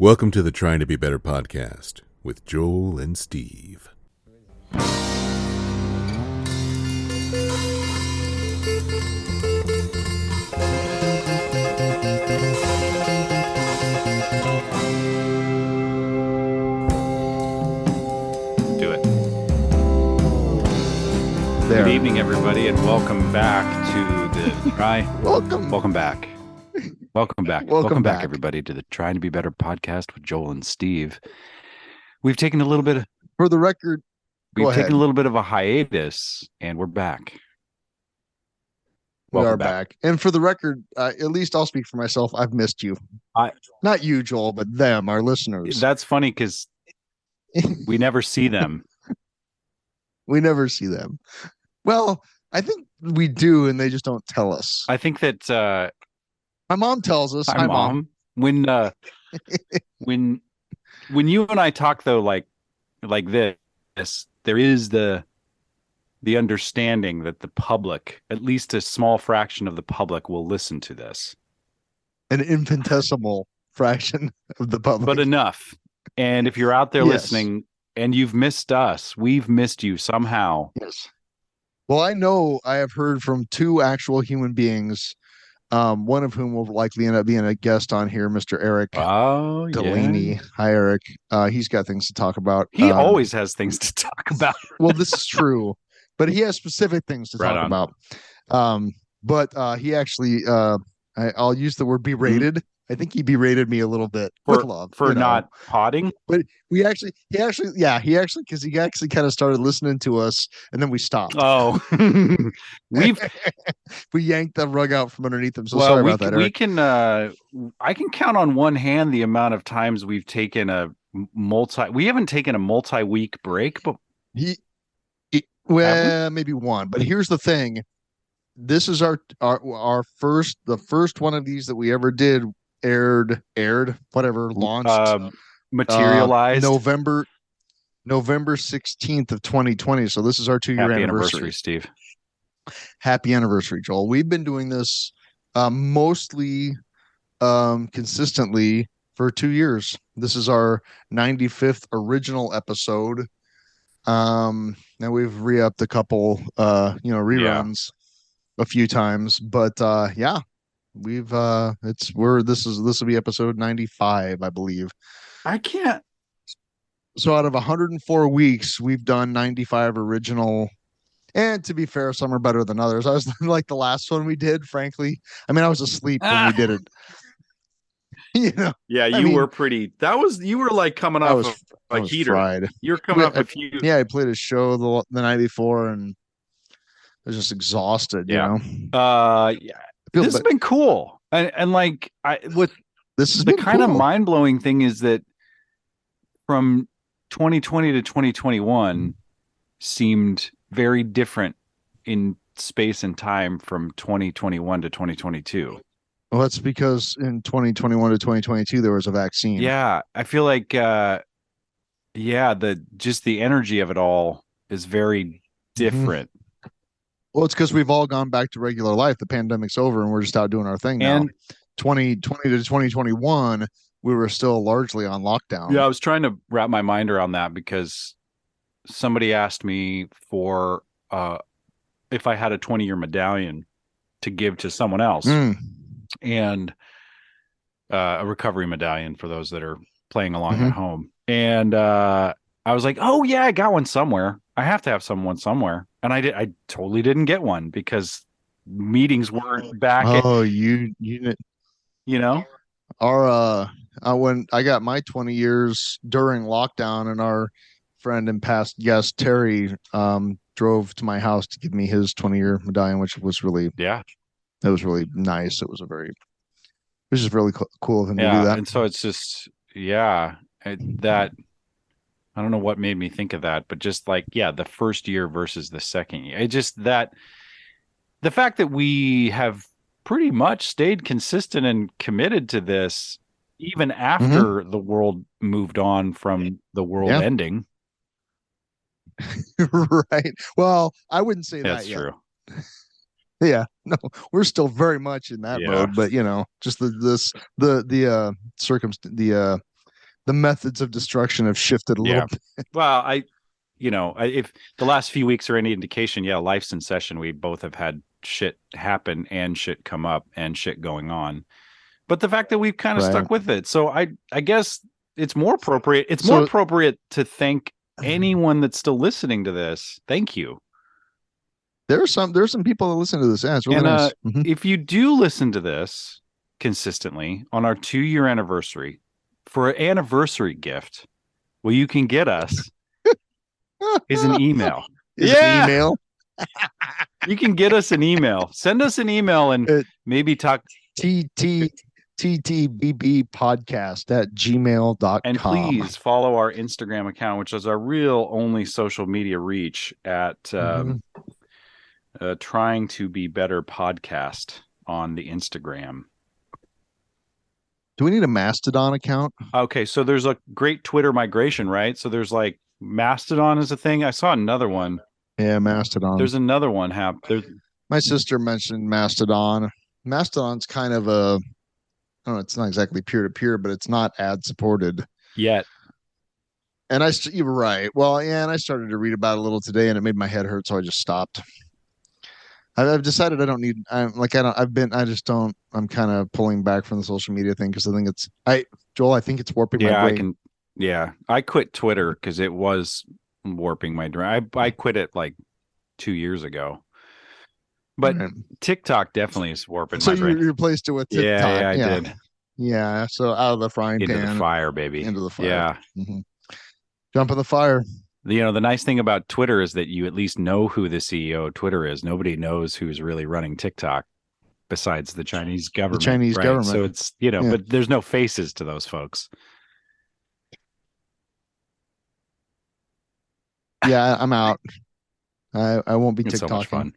Welcome to the Trying to Be Better podcast with Joel and Steve. Do it. There. Good evening, everybody, and welcome back to the Welcome back. Welcome back, everybody, to the Trying to Be Better podcast with Joel and Steve. We've taken a little bit For the record, taken a little bit of a hiatus, and we're back. We are back. And for the record, at least I'll speak for myself. I've missed you. Not you, Joel, but them, our listeners. That's funny because we never see them. We never see them. Well, I think we do, and they just don't tell us. I think that my mom tells us. Hi, Mom. When you and I talk though, like this, there is the understanding that the public, at least a small fraction of the public, will listen to this. An infinitesimal fraction of the public, but enough. And if you're out there listening and you've missed us, we've missed you somehow. Yes. Well, I know I have heard from two actual human beings. One of whom will likely end up being a guest on here, Mr. Eric Delaney. Yeah. Hi, Eric. He's got things to talk about. He always has things to talk about. Well, this is true, but he has specific things to talk about. But he actually, I'll use the word berated. I think he berated me a little bit with love for not potting. But he actually, because he actually kind of started listening to us, and then we stopped. Oh, we yanked the rug out from underneath him. So sorry about that, Eric. I can count on one hand the amount of times we've taken we haven't taken a multi-week break, but maybe one. But here's the thing. This is the first one of these that we ever did launched, materialized November 16th of 2020. So this is our 2-year anniversary. Steve. Happy anniversary, Joel. We've been doing this mostly consistently for 2 years. This is our 95th original episode. Now we've re-upped a couple reruns a few times, but this will be episode 95, I believe. So out of 104 weeks, we've done 95 original. And to be fair, some are better than others. I was like the last one we did, frankly. I mean, I was asleep when we did it. Yeah, you were like coming off of a heater. Fried. You're coming off a few. Yeah, I played a show the night before and I was just exhausted, you know. This has been cool. And like this is the kind of mind-blowing thing is that from 2020 to 2021 seemed very different in space and time from 2021 to 2022. Well, that's because in 2021 to 2022 there was a vaccine. Yeah, I feel like the energy of it all is very different. Well, it's because we've all gone back to regular life. The pandemic's over and we're just out doing our thing now. And 2020 to 2021, we were still largely on lockdown. Yeah, I was trying to wrap my mind around that because somebody asked me for if I had a 20-year medallion to give to someone else. And a recovery medallion for those that are playing along at home. And I was like, oh, yeah, I got one somewhere. I have to have someone somewhere. And I totally didn't get one because meetings weren't back. You know, when I got my 20 years during lockdown, and our friend and past guest Terry drove to my house to give me his 20-year medallion, which was really it was really nice. It was just really cool of him to do that. And so it's just that. I don't know what made me think of that, but just like, the first year versus the second year. It just the fact that we have pretty much stayed consistent and committed to this, even after the world moved on from the world ending. Right. Well, I wouldn't say that's that true. Yeah, no, we're still very much in that mode, but just the the methods of destruction have shifted a little bit. Well, if the last few weeks are any indication, life's in session. We both have had shit happen and shit come up and shit going on. But the fact that we've kind of stuck with it. So I guess it's more appropriate. It's more appropriate to thank anyone that's still listening to this. Thank you. There's some people that listen to this. Yeah, it's really nice. If you do listen to this consistently on our 2-year anniversary, for an anniversary gift, what you can get us is an email. An email? You can get us an email. Send us an email and maybe talk TTBB podcast at gmail.com. And please follow our Instagram account, which is our real only social media reach at Trying to Be Better podcast on the Instagram. Do we need a Mastodon account? Okay, so there's a great Twitter migration, right? So there's like Mastodon is a thing. I saw another one. Yeah, Mastodon. There's another one. My sister mentioned Mastodon. Mastodon's kind of I don't know, it's not exactly peer-to-peer, but it's not ad-supported. Yet. And you were right. Well, yeah, and I started to read about it a little today, and it made my head hurt, so I just stopped. I've decided I don't need. I'm kind of pulling back from the social media thing because I think Joel, I think it's warping my brain. I quit Twitter because it was warping my brain. I quit it like 2 years ago. But TikTok definitely is warping my brain. So you replaced it with TikTok. Yeah, I did. Yeah, so out of the frying pan. Into the fire, baby. Into the fire. Yeah. Mm-hmm. Jump in the fire. The nice thing about Twitter is that you at least know who the CEO of Twitter is. Nobody knows who's really running TikTok besides the Chinese government. The Chinese government. So it's, but there's no faces to those folks. Yeah, I'm out. I won't be TikToking. So much fun.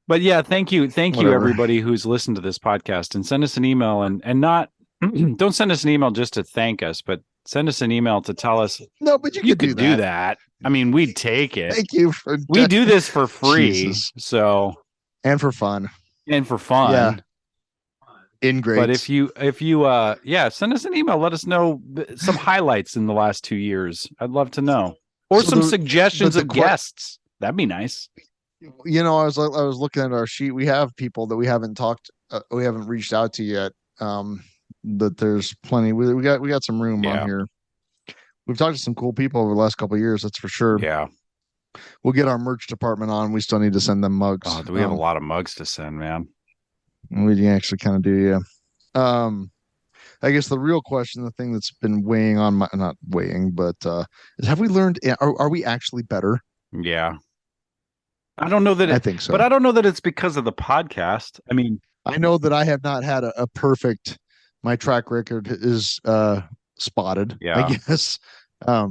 But yeah, thank you. Thank you, everybody who's listened to this podcast, and send us an email and not, don't send us an email just to thank us, but send us an email to tell us. No, but you could do that. I mean, we'd take it. Thank you we do this for free. Jesus. So. And for fun. Yeah. In grades. But if you send us an email, let us know some highlights in the last 2 years. I'd love to know. Or some suggestions of guests. That'd be nice. I was looking at our sheet. We have people that we haven't reached out to yet. But there's plenty. We got some room on here. We've talked to some cool people over the last couple of years. That's for sure. Yeah. We'll get our merch department on. We still need to send them mugs. Oh, we have a lot of mugs to send, man. We actually kind of do, yeah. I guess the real question, the thing that's been weighing on not weighing, but is have we learned? Are we actually better? Yeah. I don't know that I think so, but I don't know that it's because of the podcast. I mean, I know that I have not had a perfect. My track record is spotted. Yeah. I guess a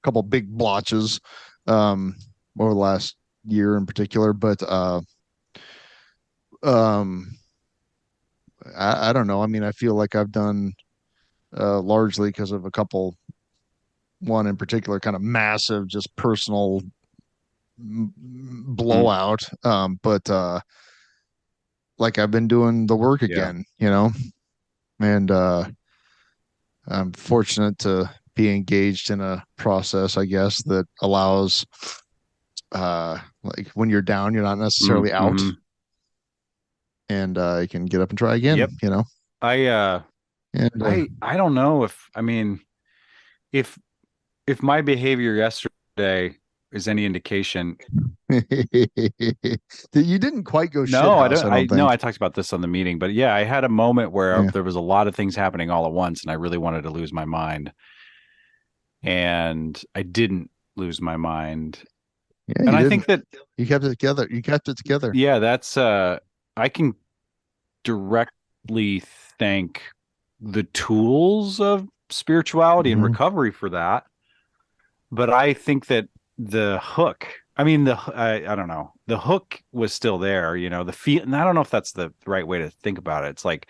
couple big blotches over the last year in particular, but I don't know. I mean, I feel like I've done largely because of one in particular, kind of massive, just personal blowout. But like I've been doing the work again, and I'm fortunate to be engaged in a process, I guess, that allows like when you're down, you're not necessarily out. And you can get up and try again. Yep. I don't know if my behavior yesterday is any indication. You didn't quite go. No, I don't. I talked about this on the meeting, but yeah, I had a moment where there was a lot of things happening all at once, and I really wanted to lose my mind, and I didn't lose my mind. Yeah, and I think that you kept it together. You kept it together. Yeah, that's I can directly thank the tools of spirituality and recovery for that. But I think that the hook, I don't know, the hook was still there, and I don't know if that's the right way to think about it. It's like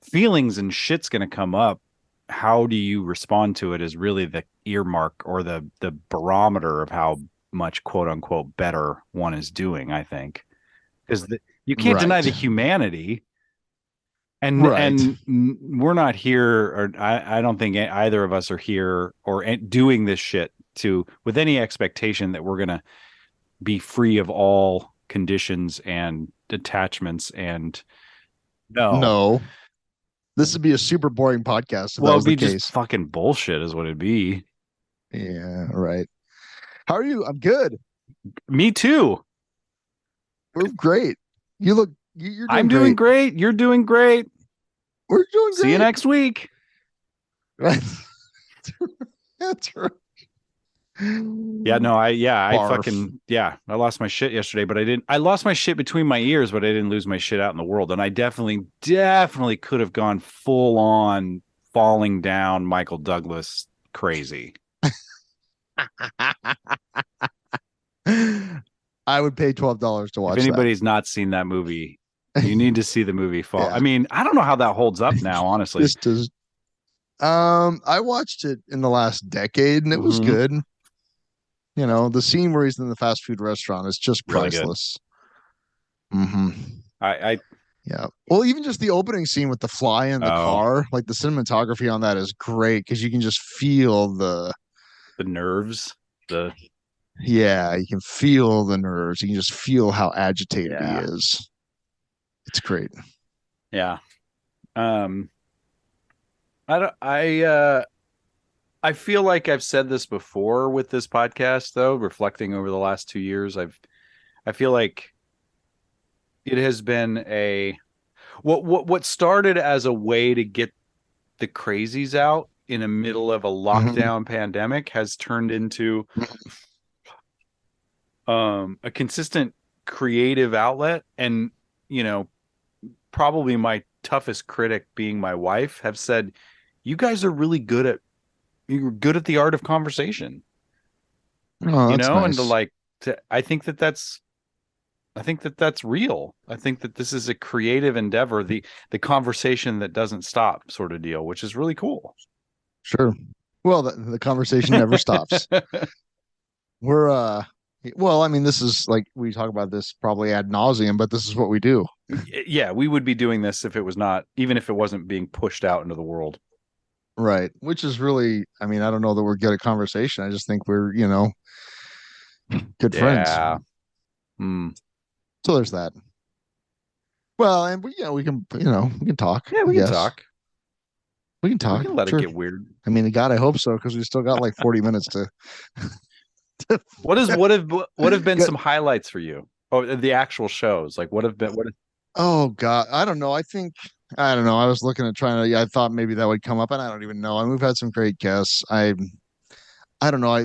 feelings and shit's going to come up. How do you respond to it is really the earmark or the barometer of how much quote unquote better one is doing, I think. Because you can't deny the humanity. And we're not here, or I don't think either of us are here or doing this shit with any expectation that we're gonna be free of all conditions and attachments. And no, this would be a super boring podcast if that was the case. Just fucking bullshit is what it'd be. Yeah, right. How are you? I'm good. Me too. We're great. You're doing I'm doing great. You're doing great. We're doing great. See you next week. Right. That's right. Yeah, no, I lost my shit yesterday, but I lost my shit between my ears, but I didn't lose my shit out in the world. And I definitely could have gone full on falling down Michael Douglas crazy. I would pay $12 to watch. If anybody's not seen that movie, you need to see the movie Fall. Yeah. I mean, I don't know how that holds up now, honestly. I watched it in the last decade and it was good. You know, the scene where he's in the fast food restaurant is just priceless. Really yeah. Well, even just the opening scene with the fly in the car, like the cinematography on that is great because you can just feel the nerves. Yeah, you can feel the nerves. You can just feel how agitated he is. It's great. Yeah. I feel like I've said this before with this podcast, though, reflecting over the last 2 years. I feel like it has been what started as a way to get the crazies out in the middle of a lockdown pandemic has turned into a consistent creative outlet. And, you know, probably my toughest critic being my wife have said, you guys are really you're good at the art of conversation, nice. And I think that's real. I think that this is a creative endeavor, the conversation that doesn't stop sort of deal, which is really cool. Sure. Well, the conversation never stops. We're well, I mean, this is like we talk about this probably ad nauseum, but this is what we do. Yeah, we would be doing this if it was not, even if it wasn't being pushed out into the world. Right. Which is really, I mean, I don't know that we're good at conversation. I just think we're, good friends. Yeah. So there's that. Well, and we can talk. Yeah, we can talk. We can talk. We can let it get weird. I mean, God, I hope so, because we still got like 40 minutes to. What have been some highlights for you? Oh, the actual shows. Like what have been? Oh God, I don't know. I don't know. I was looking at I thought maybe that would come up, and I don't even know. I mean, we've had some great guests. I don't know. I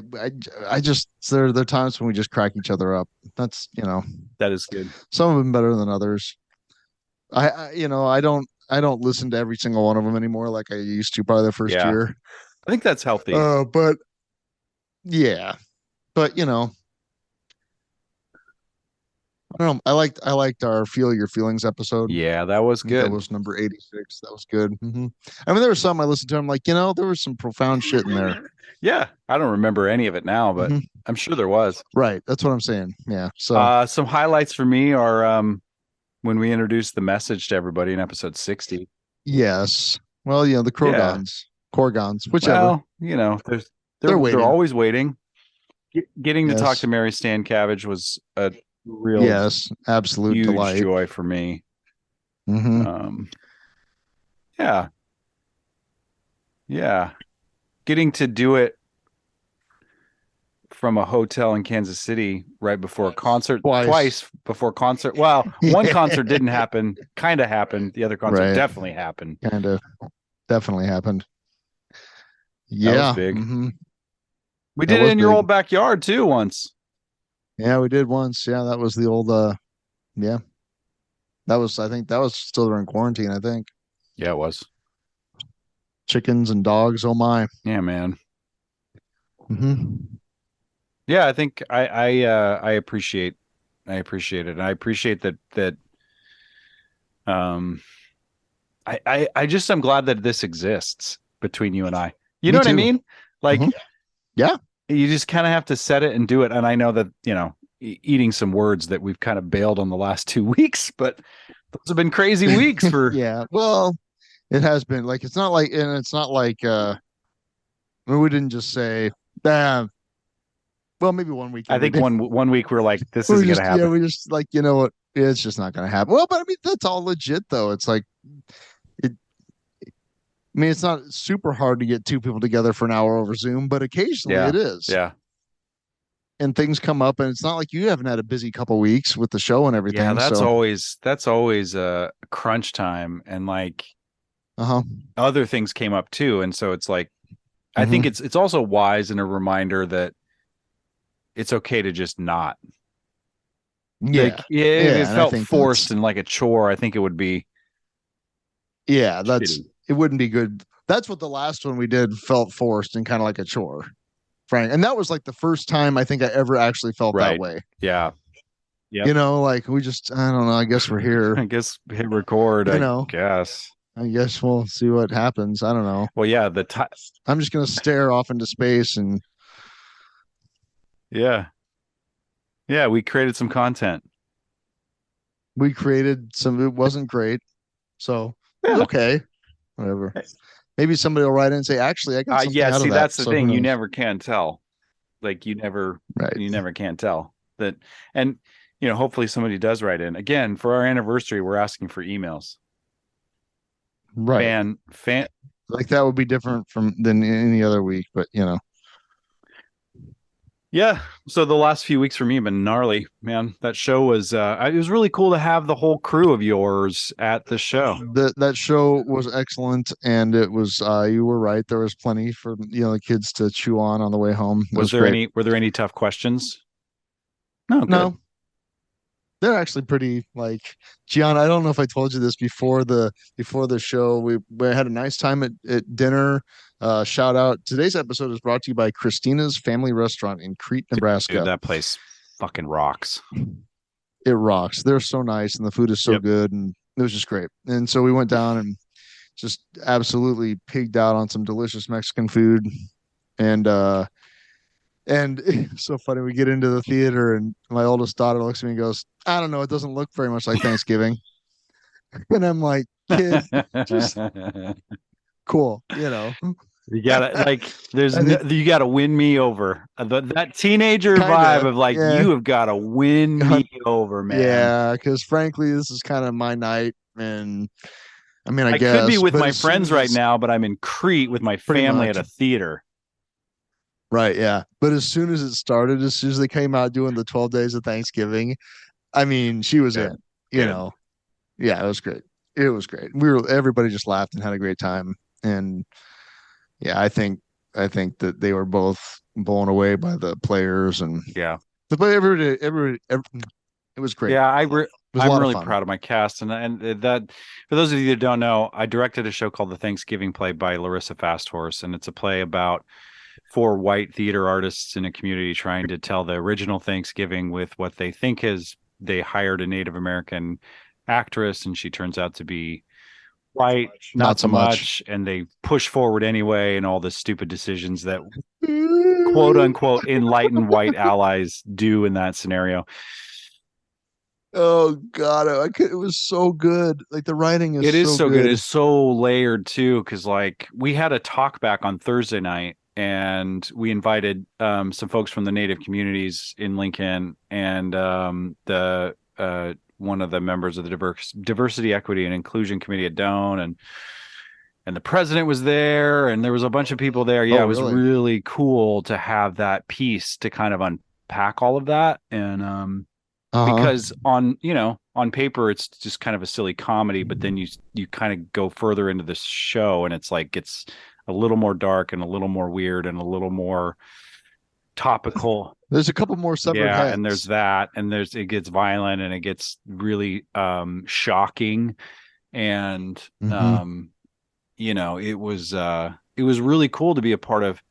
just there are times when we just crack each other up. That's that is good. Some of them better than others. I don't listen to every single one of them anymore like I used to probably the first year. I think that's healthy. But yeah, but I don't know. I liked our Feel Your Feelings episode. Yeah, that was good. That was number 86. That was good. I mean, there was some I listened to. I'm like, there was some profound shit in there. Yeah, I don't remember any of it now, but I'm sure there was. Right, that's what I'm saying. Yeah. So some highlights for me are when we introduced the message to everybody in episode 60. Yes. Well, the Korgons, whichever. Well, they're waiting. They're always waiting. Getting to talk to Mary Stankiewicz was a real absolute huge delight. Joy for me. Yeah, getting to do it from a hotel in Kansas City right before a concert, twice before concert. Well, one concert didn't happen, kind of happened. The other concert definitely happened. Definitely happened. Yeah, that was big. We did it in your old backyard too once. Yeah, we did once. Yeah, that was the old I think that was still during quarantine, I think. Yeah, it was. Chickens and dogs, oh my. Yeah, man. Yeah, I think I appreciate it. And I appreciate that I'm glad that this exists between you and I. You know what I mean? Like yeah. You just kind of have to set it and do it. And I know that, eating some words that we've kind of bailed on the last 2 weeks, but those have been crazy weeks for. Yeah. Well, it has been like, it's not like, we didn't just say, well, maybe one weekend. I think one week we're like, this we isn't just, going to happen. Yeah, we just like, you know what? It's just not going to happen. Well, but I mean, that's all legit though. It's like, I mean, it's not super hard to get two people together for an hour over Zoom, but occasionally it is. Yeah. And things come up, and it's not like you haven't had a busy couple weeks with the show and everything. Yeah, that's always a crunch time, and like other things came up too, and so it's like I think it's also wise and a reminder that it's okay to just not. Yeah, like, it felt forced and like a chore. I think it would be. Yeah, it wouldn't be good. That's what the last one we did felt forced and kind of like a chore, Frank. And that was like the first time I think I ever actually felt that way. Yeah. Yep. You know, like I don't know. I guess we're here. I guess hit record. I guess we'll see what happens. I don't know. Well, yeah, I'm just gonna stare off into space and. Yeah. Yeah, we created some content. It wasn't great. So okay. Whatever. Maybe somebody will write in and say, actually, I got something out of that. That's the thing. You never can tell. Like you never can tell that. And, hopefully somebody does write in. Again, for our anniversary, we're asking for emails. Right. Fan. Like that would be different than any other week, but Yeah. So the last few weeks for me have been gnarly, man. That show was, it was really cool to have the whole crew of yours at the show. That show was excellent. And it was, you were right. There was plenty for, the kids to chew on the way home. Were there any tough questions? No. They're actually pretty like Gian. I don't know if I told you this before the show. We had a nice time at dinner. Shout out. Today's episode is brought to you by Christina's Family Restaurant in Crete, Nebraska. Dude, that place fucking rocks. It rocks. They're so nice and the food is so good, and it was just great. And so we went down and just absolutely pigged out on some delicious Mexican food. And it's so funny. We get into the theater and my oldest daughter looks at me and goes, I don't know. It doesn't look very much like Thanksgiving. And I'm like, kid, just cool. You gotta you gotta win me over. That teenager vibe of like, you have got to win me over, man. Yeah. Because frankly, this is kind of my night. And I mean, I guess could be with my friends right now, but I'm in Crete with my family at a theater. Right, yeah. But as soon as it started, as soon as they came out doing the 12 days of Thanksgiving, I mean, she was in, Yeah, it was great. It was great. Everybody just laughed and had a great time. And yeah, I think that they were both blown away by the players and everybody, it was great. Yeah, I'm really proud of my cast. And that, for those of you that don't know, I directed a show called The Thanksgiving Play by Larissa Fasthorse, and it's a play about 4 white theater artists in a community trying to tell the original Thanksgiving with what they think is they hired a Native American actress and she turns out to be white, not so much, and they push forward anyway, and all the stupid decisions that quote unquote enlightened white allies do in that scenario. Oh God, it was so good. Like the writing is so good. It's so layered too, because like we had a talk back on Thursday night. And we invited some folks from the Native communities in Lincoln and the one of the members of the Diversity, Equity, and Inclusion Committee at Doan, and the president was there, and there was a bunch of people there. Yeah, it was really cool to have that piece to kind of unpack all of that. And because on paper it's just kind of a silly comedy, but then you kind of go further into this show, and it's like it's a little more dark and a little more weird and a little more topical. There's a couple more separate heads. And there's that, and it gets violent and it gets really shocking, and it was really cool to be a part of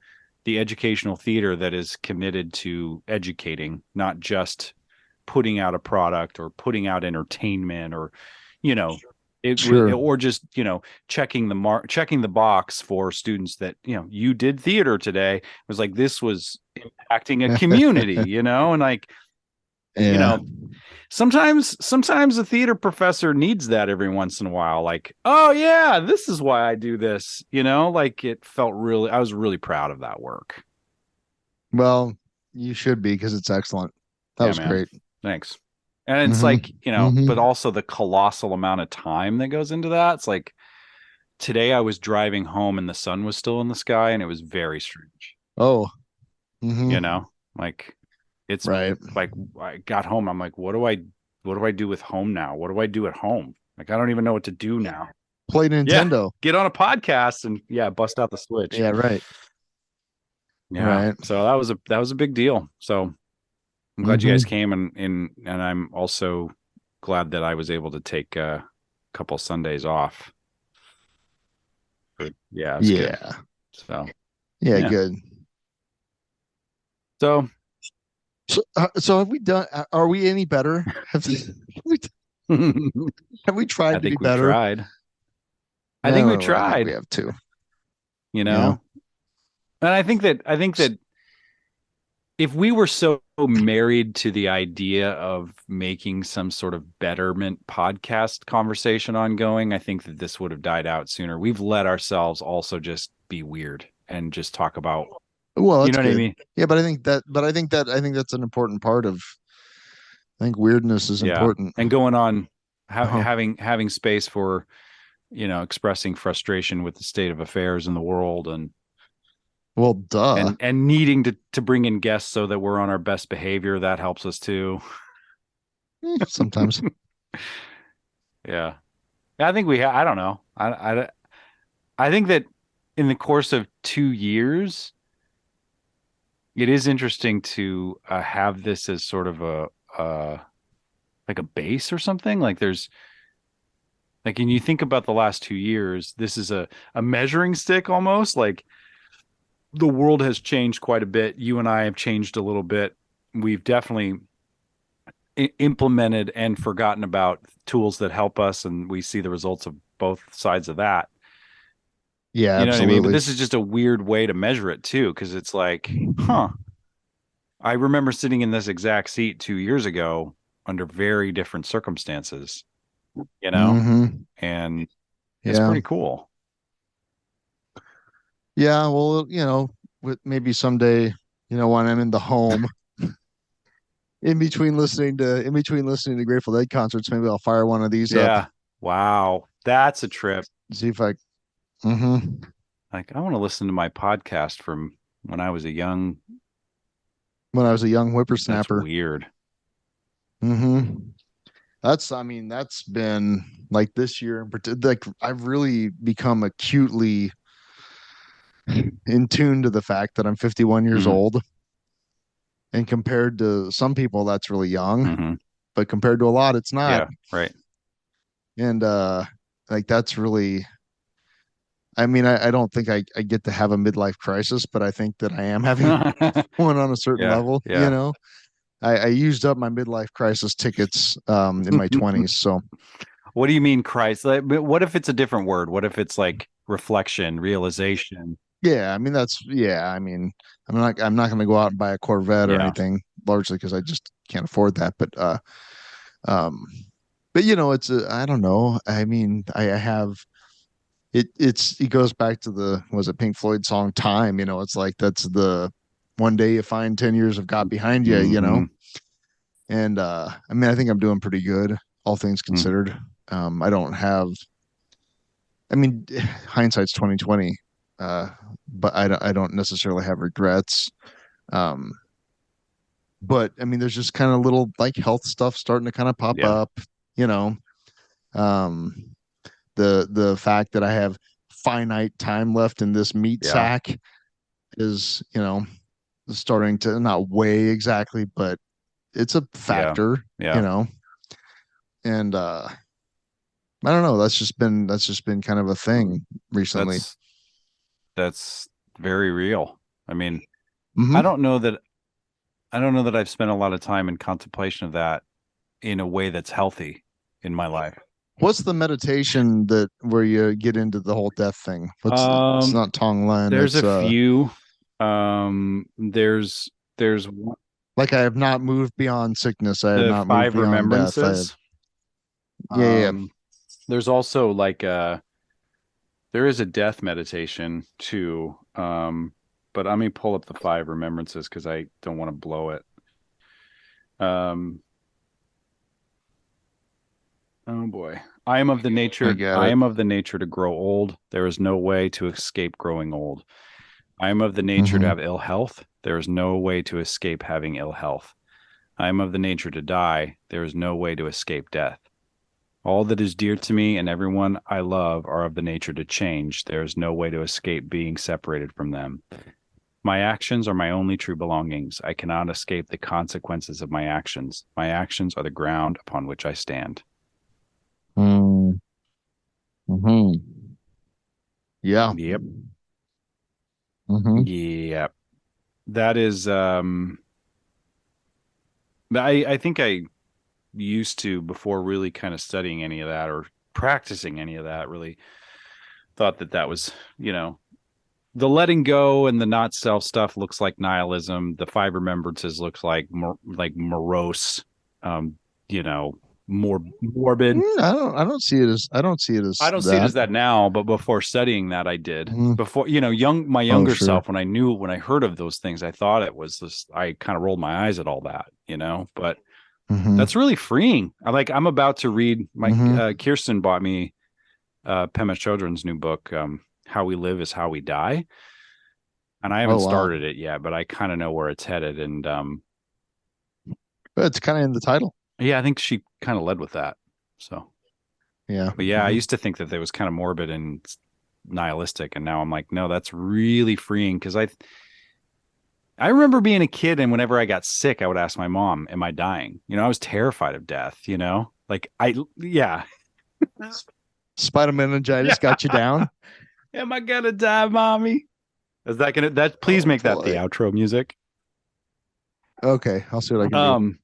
the educational theater that is committed to educating, not just putting out a product or putting out entertainment or or just checking the box for students that you did theater today. It was like this was impacting a community, and like you know, sometimes a theater professor needs that every once in a while. Like, oh yeah, this is why I do this. Like it felt really, I was really proud of that work. Well, you should be, because it's excellent. That was man. great. Thanks. And it's like, but also the colossal amount of time that goes into that. It's like today I was driving home and the sun was still in the sky and it was very strange. Oh, like it's right. Like I got home. I'm like, what do I do with home now? What do I do at home? Like, I don't even know what to do now. Play Nintendo. Yeah, get on a podcast and bust out the Switch. Yeah, right. Yeah. Right. So that was a big deal. So I'm glad you guys came, and I'm also glad that I was able to take a couple Sundays off. Good. Yeah. Yeah. Good. So. Yeah, good. So have we done? Are we any better? Have we tried to be better? Tried. I think we tried. I think we have too. And I think that if we were so married to the idea of making some sort of betterment podcast conversation ongoing, I think that this would have died out sooner. We've let ourselves also just be weird and just talk about. Well, you know what I mean? Yeah, but I think that's an important part of. I think weirdness is important, and going on, having space for, expressing frustration with the state of affairs in the world, and well, duh, and needing to bring in guests so that we're on our best behavior. That helps us too. Sometimes. Yeah, I think I don't know. I think that in the course of 2 years, it is interesting to have this as sort of like a base or something. Like there's like, and you think about the last 2 years, this is a measuring stick almost. Like the world has changed quite a bit. You and I have changed a little bit. We've definitely implemented and forgotten about tools that help us, and we see the results of both sides of that. Yeah, you know absolutely. what I mean? But this is just a weird way to measure it too, because it's like, I remember sitting in this exact seat 2 years ago under very different circumstances, and it's pretty cool. Yeah, well, with maybe someday, when I'm in the home, in between listening to Grateful Dead concerts, maybe I'll fire one of these up. Wow, that's a trip. See if I. Like, I want to listen to my podcast from when I was a young whippersnapper. That's weird. That's been like this year. Like I've really become acutely in tune to the fact that I'm 51 years old. And compared to some people, that's really young. But compared to a lot, it's not. Yeah, right. And like that's really. I mean, I don't think I get to have a midlife crisis, but I think that I am having one on a certain level. Yeah. I used up my midlife crisis tickets in my 20s. So, what do you mean crisis? Like, what if it's a different word? What if it's like reflection, realization? Yeah, I mean I mean, I'm not going to go out and buy a Corvette or anything, largely because I just can't afford that. But it's I don't know. I mean, I have. It goes back to the Pink Floyd song Time, it's like that's the one day you find 10 years of God behind you, and I mean I think I'm doing pretty good, all things considered. I don't have, I mean, hindsight's 2020, but I don't necessarily have regrets. But I mean there's just kind of little like health stuff starting to kind of pop up, the fact that I have finite time left in this meat sack is, starting to not weigh exactly, but it's a factor, and I don't know. That's just been kind of a thing recently. That's very real. I mean, I don't know that I've spent a lot of time in contemplation of that in a way that's healthy in my life. What's the meditation where you get into the whole death thing? It's not Tonglen. There's a few. There's Like I have not moved beyond sickness. I have The not moved five beyond death. remembrances. Yeah. There's also like there is a death meditation too. But let me pull up the five remembrances because I don't want to blow it. Oh boy. I am of the nature to grow old. There is no way to escape growing old. I am of the nature to have ill health. There is no way to escape having ill health. I am of the nature to die. There is no way to escape death. All that is dear to me and everyone I love are of the nature to change. There is no way to escape being separated from them. My actions are my only true belongings. I cannot escape the consequences of my actions. My actions are the ground upon which I stand. Mm-hmm. Yeah. Yep. Mm-hmm. Yep. That is I think I used to, before really kind of studying any of that or practicing any of that, really thought that was, the letting go and the not self stuff looks like nihilism. The five remembrances looks like morose, you know, more morbid. I don't see it as I don't see it as that now, but before studying that, I did. Before, my younger self, when I heard of those things, I thought it was this. I kind of rolled my eyes at all that, but that's really freeing. I'm about to read Kirsten bought me Pema Chodron's new book, How We Live is How We Die. And I haven't started it yet, but I kind of know where it's headed. And it's kind of in the title. Yeah, I think she kind of led with that. So yeah. But yeah, I used to think that it was kind of morbid and nihilistic, and now I'm like, no, that's really freeing, because I remember being a kid, and whenever I got sick, I would ask my mom, am I dying? I was terrified of death, Spider meningitis got you down. Am I gonna die, mommy? Is that gonna please make that the outro music? Okay, I'll see what I can do.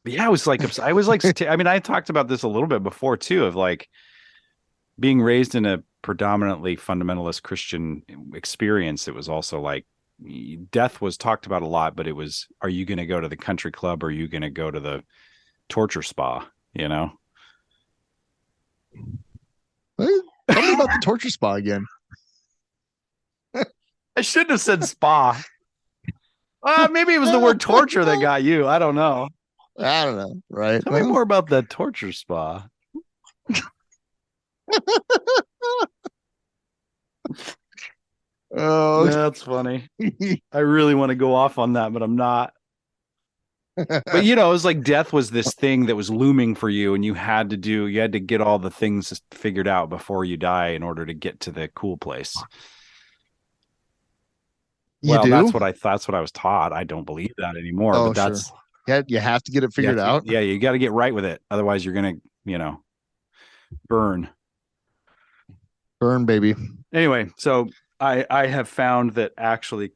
But yeah, I was like, I mean, I talked about this a little bit before too, of being raised in a predominantly fundamentalist Christian experience. It was also like death was talked about a lot, but it was, are you going to go to the country club, or are you going to go to the torture spa? Tell me about the torture spa again. I shouldn't have said spa. Maybe it was the word torture that got you. I don't know. Right? Tell me more about that torture spa. Oh, that's funny. I really want to go off on that, but I'm not. But it was like death was this thing that was looming for you, and you had to get all the things figured out before you die in order to get to the cool place. That's what I was taught. I don't believe that anymore. But that's sure. Yeah, you have to get it figured out. Yeah, you got to get right with it. Otherwise, you're gonna, burn, baby. Anyway, so I have found that actually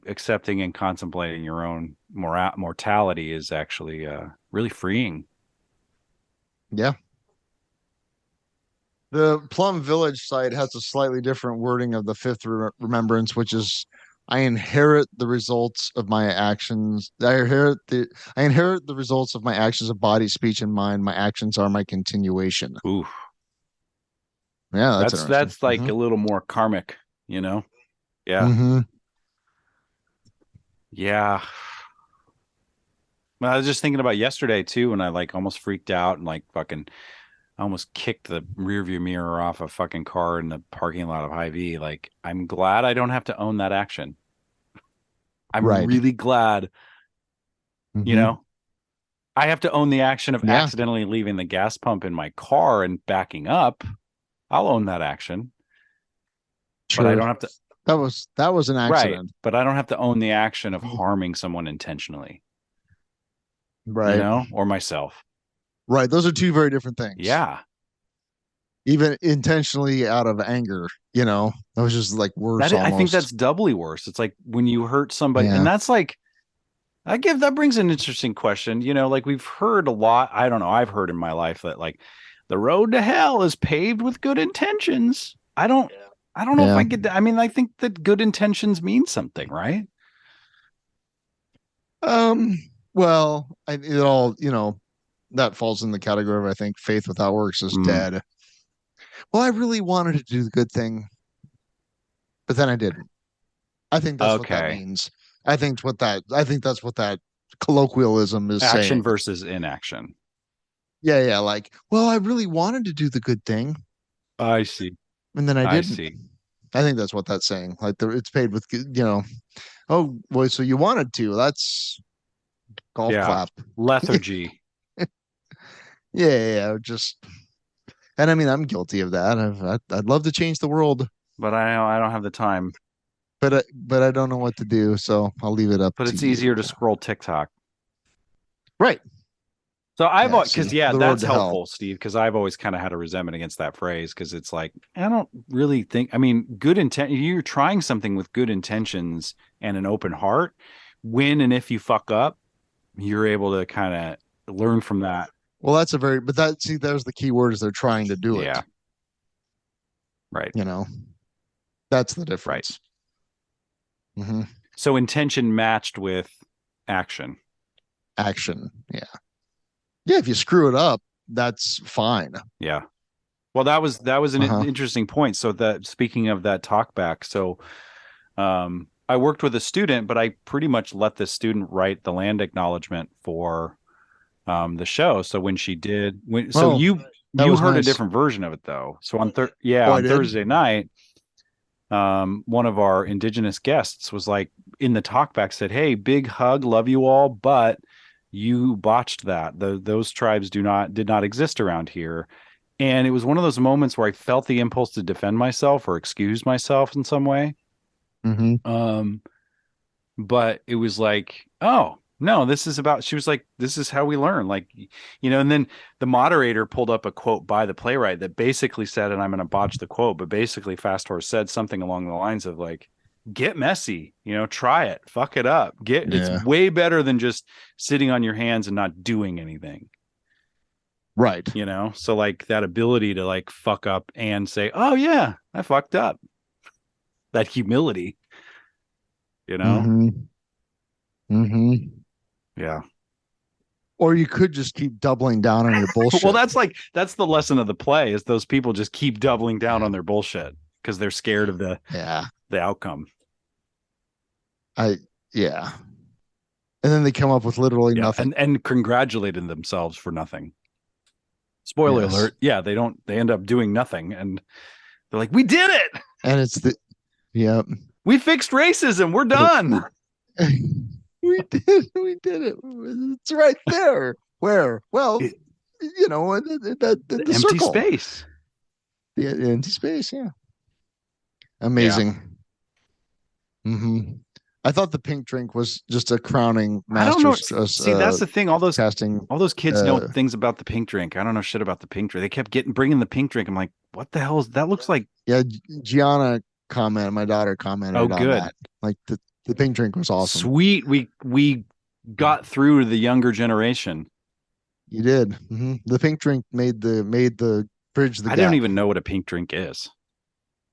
accepting and contemplating your own mortality is actually really freeing. Yeah. The Plum Village site has a slightly different wording of the fifth remembrance, which is, I inherit the results of my actions. I inherit the results of my actions of body, speech, and mind. My actions are my continuation. Ooh. Yeah, that's like a little more karmic, Yeah. Yeah. Well, I was just thinking about yesterday too, when I almost freaked out and fucking I almost kicked the rearview mirror off a fucking car in the parking lot of Hy-Vee. I'm glad I don't have to own that action. I'm really glad, I have to own the action of accidentally leaving the gas pump in my car and backing up. I'll own that action. Sure. But I don't have to. That was an accident. Right. But I don't have to own the action of harming someone intentionally. Right. Or myself. Right. Those are two very different things. Yeah. Even intentionally out of anger, that was just worse. I think that's doubly worse. It's like when you hurt somebody, and that's that brings an interesting question. We've heard a lot. I don't know. I've heard in my life that the road to hell is paved with good intentions. I don't know if I get that. I mean, I think that good intentions mean something, right? Well, it all, that falls in the category of, I think, faith without works is dead. Well, I really wanted to do the good thing, but then I didn't. I think that's what that means. I think that's what that colloquialism is Action saying. versus inaction. Yeah. Like, well, I really wanted to do the good thing. I see. And then I didn't. See. I think that's what that's saying. Like, it's paid with, oh, boy, so you wanted to. That's golf clap. Lethargy. Yeah. Just, and I mean, I'm guilty of that. I'd love to change the world, but I don't have the time. But I don't know what to do, so I'll leave it up. But it's easier to scroll TikTok. Right. So I've because that's helpful, Steve, because I've always kind of had a resentment against that phrase because it's like I don't really think. I mean, good intent. You're trying something with good intentions and an open heart. When and if you fuck up, you're able to kind of learn from that. Well, there's the key word is they're trying to do it. Yeah. Right. That's the difference. Right. Mm-hmm. So intention matched with action. Action. Yeah. Yeah, if you screw it up, that's fine. Yeah. Well, that was an interesting point. So that speaking of that talk back, so I worked with a student, but I pretty much let the student write the land acknowledgement for the show. So when she did, you heard a different version of it though. So on Thursday night, one of our indigenous guests was like in the talk back said, "Hey, big hug, love you all, but you botched that. Those tribes did not exist around here." And it was one of those moments where I felt the impulse to defend myself or excuse myself in some way. Mm-hmm. But it was like, oh no, she was like, this is how we learn. Like, and then the moderator pulled up a quote by the playwright that basically said, and I'm going to botch the quote, but basically Fast Horse said something along the lines of like, get messy, try it, fuck it up. It's way better than just sitting on your hands and not doing anything. Right. So like that ability to like fuck up and say, oh yeah, I fucked up. That humility, Mm-hmm. Mm-hmm. Yeah. Or you could just keep doubling down on your bullshit. Well, that's the lesson of the play is those people just keep doubling down on their bullshit because they're scared of the outcome. And then they come up with literally nothing and congratulated themselves for nothing. Spoiler alert. Yeah, they end up doing nothing and they're like, we did it. And it's we fixed racism. We're done. We did it. It's right there. Where? Well, the empty circle. Space. The empty space, yeah. Amazing. Yeah. Mm-hmm. I thought the pink drink was just a crowning master. I don't know. See, that's the thing. All those kids know things about the pink drink. I don't know shit about the pink drink. They kept bringing the pink drink. I'm like, what the hell is that? Looks like. Yeah, Gianna commented. My daughter commented. Oh, good. On that. Like the pink drink was awesome. Sweet. We got through to the younger generation. You did. Mm-hmm. The pink drink made the bridge the gap. I don't even know what a pink drink is.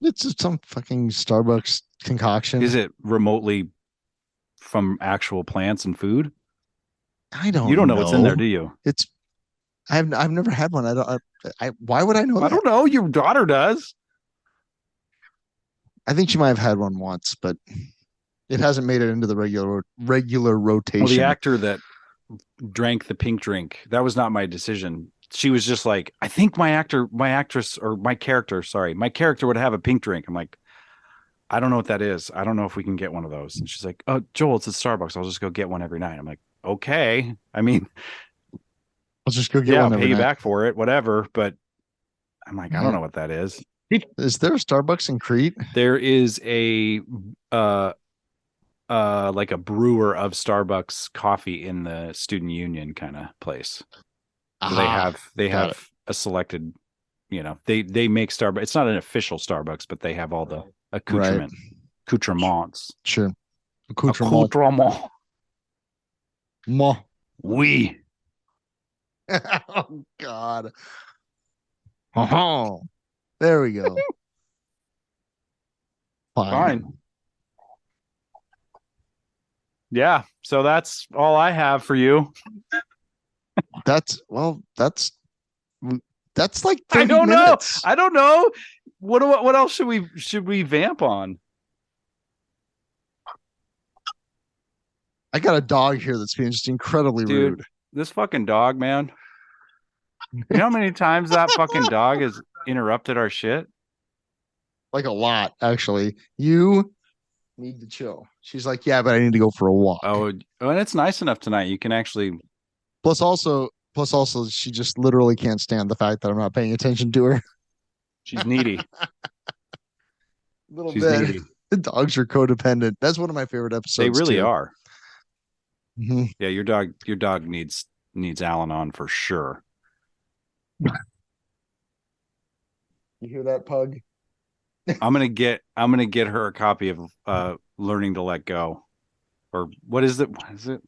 It's just some fucking Starbucks concoction. Is it remotely from actual plants and food? I don't. You don't know what's in there, do you? I've never had one. Why would I know? I don't know. Your daughter does. I think she might have had one once, but it hasn't made it into the regular rotation. Well, the actor that drank the pink drink, that was not my decision. She was just like, I think my character would have a pink drink. I'm like, I don't know what that is. I don't know if we can get one of those. And she's like, oh, Joel, it's at Starbucks. I'll just go get one every night. I'm like, okay. I mean, I'll just go get one. I'll pay you back for it, whatever. But I'm like, I don't know what that is. Is there a Starbucks in Crete? There is a like a brewer of Starbucks coffee in the student union kind of place. So they have a selected, they make Starbucks. It's not an official Starbucks, but they have all the accoutrements. Sure. Accoutrement. Oui. Oh God. Oh, there we go. Fine. Yeah. So that's all I have for you. That's like 30 I don't minutes. know. I don't know. What else should we vamp on? I got a dog here that's being just incredibly rude. This fucking dog, man. You know how many times that fucking dog has interrupted our shit? Like a lot, actually. You need to chill. She's like, yeah, but I need to go for a walk. Oh, and it's nice enough tonight. You can actually. Plus, also, she just literally can't stand the fact that I'm not paying attention to her. She's needy. She's needy. The dogs are codependent. That's one of my favorite episodes. They really too. are. Mm-hmm. Yeah, your dog needs Al-Anon for sure. You hear that, Pug? I'm gonna get her a copy of Learning to Let Go, or what is it? What is it?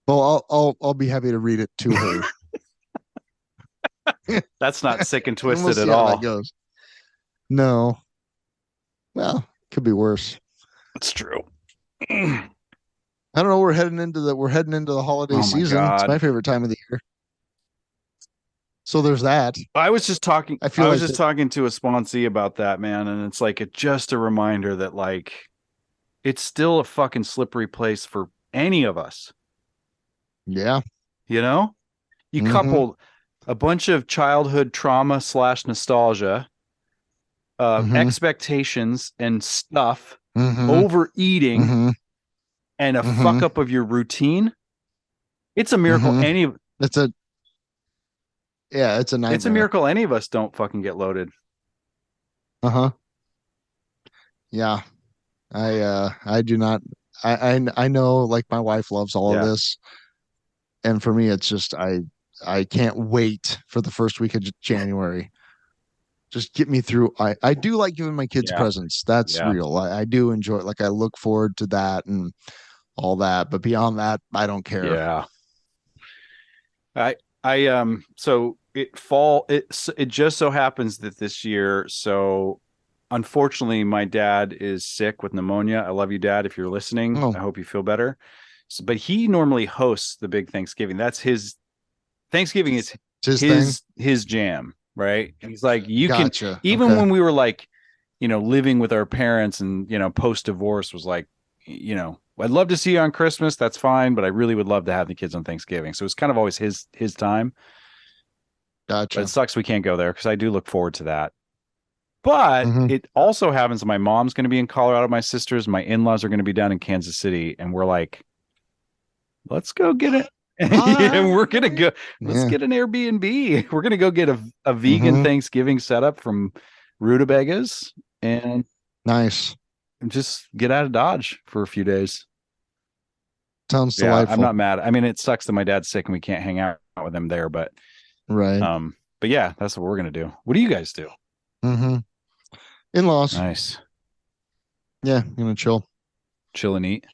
Well, I'll be happy to read it to her. That's not sick and twisted we'll see at how all. that goes. No. Well, could be worse. It's true. I don't know. We're heading into the holiday season. God. It's my favorite time of the year. So there's that. I was just talking to a sponsee about that, man, and it's like just a reminder that like it's still a fucking slippery place for any of us. Yeah. You know? You coupled a bunch of childhood trauma / nostalgia, expectations and stuff, overeating, and a fuck up of your routine. It's a miracle it's a nightmare. It's a miracle any of us don't fucking get loaded. Yeah. I do not. I know, like, my wife loves all of this, and for me it's just I can't wait for the first week of January. Just get me through. I do like giving my kids presents. That's real. I do enjoy it. Like, I look forward to that and all that, but beyond that, I don't care. Yeah. So it just so happens that this year, so unfortunately my dad is sick with pneumonia. I love you, Dad, if you're listening. I hope you feel better. So, but he normally hosts the big Thanksgiving. That's his Thanksgiving is his jam, right? And he's like, can even when we were like, living with our parents and post divorce was like, I'd love to see you on Christmas. That's fine, but I really would love to have the kids on Thanksgiving. So it's kind of always his time. Gotcha. But it sucks we can't go there because I do look forward to that. But it also happens that my mom's going to be in Colorado, my sisters, my in-laws are going to be down in Kansas City, and we're like, let's go get it. And we're going to go. Let's get an Airbnb. We're going to go get a vegan Thanksgiving setup from Rutabagas and nice. And just get out of Dodge for a few days. Sounds delightful. I'm not mad. I mean, it sucks that my dad's sick and we can't hang out with him there, but right. But yeah, that's what we're gonna do. What do you guys do? In-laws. Nice. Yeah, gonna chill and eat.